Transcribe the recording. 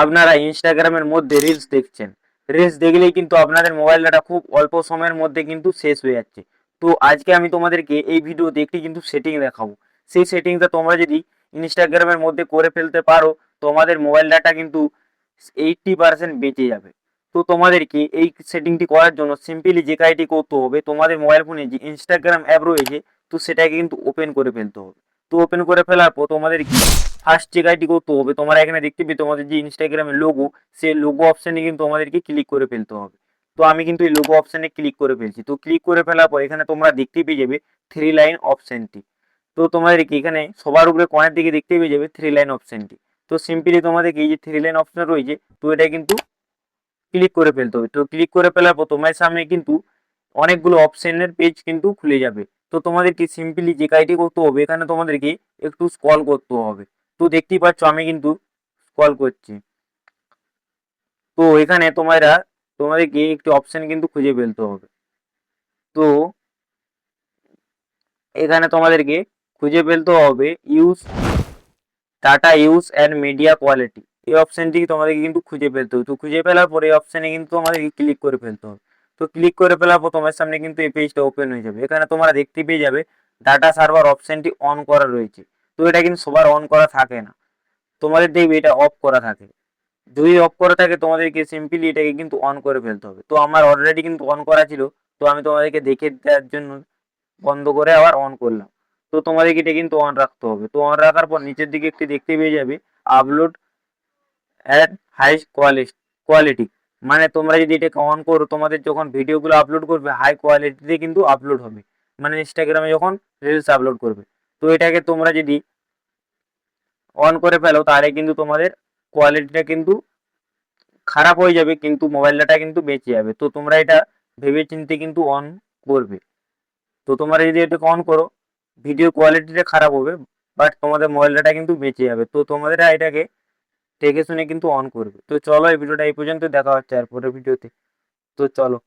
আপনারা ইনস্টাগ্রামের মধ্যে রিলস দেখছেন, রিলস দেখলেই কিন্তু আপনাদের মোবাইল ডাটা খুব অল্প সময়ের মধ্যে কিন্তু শেষ হয়ে যাচ্ছে। তো আজকে আমি তোমাদেরকে এই ভিডিওতে একটি কিন্তু সেটিং দেখাবো। সেই সেটিংটা তোমরা যদি ইনস্টাগ্রামের মধ্যে করে ফেলতে পারো, তোমাদের মোবাইল ডাটা কিন্তু 80% বেঁচে যাবে। তো তোমাদেরকে এই সেটিংটি করার জন্য সিম্পলি যে কাজটি করতে হবে, তোমাদের মোবাইল ফোনে যে ইনস্টাগ্রাম অ্যাপ রয়েছে, তো সেটাকে কিন্তু ওপেন করে ফেলতে হবে। তো ওপেন করে ফেলার পর তোমাদের কি ফার্স্ট যে কাজটি করতে হবে, তোমরা এখানে দেখতে পেয়ে তোমাদের যে ইনস্টাগ্রামের লোগো, সেই লোগো অপশানে কিন্তু তোমাদেরকে ক্লিক করে ফেলতে হবে। তো আমি কিন্তু এই লোগো অপশানে ক্লিক করে ফেলছি। তো ক্লিক করে ফেলার পর এখানে তোমরা দেখতে পেয়ে যাবে থ্রি লাইন অপশানটি। তো তোমাদেরকে এখানে সবার উপরে কোণের দিকে দেখতে পেয়ে যাবে থ্রি লাইন অপশানটি। তো সিম্পলি তোমাদেরকে এই যে থ্রি লাইন অপশন রয়েছে, তো এটা কিন্তু ক্লিক করে ফেলতে হবে। তো ক্লিক করে ফেলার পর তোমার সামনে কিন্তু অনেকগুলো অপশনের পেজ কিন্তু খুলে যাবে। তো তোমাদেরকে সিম্পলি যে কাজটি করতে হবে, এখানে তোমাদেরকে একটু স্ক্রল করতে হবে। তো দেখতেই পাচ্ছ আমি কিন্তু স্ক্রল করছি। তো এখানে তোমাদেরকে একটি অপশন কিন্তু খুঁজে ফেলতে হবে। তো এখানে তোমাদেরকে খুঁজে ফেলতে হবে use data use and media quality, এই অপশনটি তোমাদেরকে কিন্তু খুঁজে ফেলতে হবে। তো খুঁজে ফেলার পরে এই অপশনে কিন্তু তোমাদেরকে ক্লিক করে ফেলতে হবে। তো ক্লিক করে ফেলার পর তোমার সামনে কিন্তু এই পেজটা ওপেন হয়ে যাবে। এখানে তোমরা দেখতে পেয়ে যাবে ডাটা সার্ভার অপশনটি অন করা রয়েছে। তো এটা কিন্তু সবার অন করা থাকে না, তোমাদের দেখবে এটা অফ করা থাকে। যদি অফ করা থাকে তোমাদেরকে সিম্পলি এটাকে কিন্তু অন করে ফেলতে হবে। তো আমার অলরেডি কিন্তু অন করা ছিল, তো আমি তোমাদেরকে দেখে দেওয়ার জন্য বন্ধ করে আবার অন করলাম। তো তোমাদেরকে এটা কিন্তু অন রাখতে হবে। তো অন রাখার পর নিচের দিকে একটি দেখতে পেয়ে যাবে আপলোড অ্যাট হাই কোয়ালিটি, মানে তোমরা যদি এটাকে অন করো, তোমাদের যখন ভিডিওগুলো আপলোড করবে হাই কোয়ালিটিতে কিন্তু আপলোড হবে, মানে ইনস্টাগ্রামে যখন রিলস আপলোড করবে। তো এটাকে তোমরা যদি অন করে ফেলো, তাহলে কিন্তু তোমাদের কোয়ালিটিটা কিন্তু খারাপ হয়ে যাবে, কিন্তু মোবাইল ডাটা কিন্তু বেঁচে যাবে। তো তোমরা এটা ভেবে চিন্তে কিন্তু অন করবে। তো তোমরা যদি এটাকে অন করো, ভিডিও কোয়ালিটিটা খারাপ হবে, বাট তোমাদের মোবাইল ডাটা কিন্তু বেঁচে যাবে। তো তোমাদের এটাকে দেখে শুনে কিন্তু অন করবে। তো চলো এই ভিডিওটা এই পর্যন্ত, দেখা হচ্ছে আর পরের ভিডিওতে। তো চলো।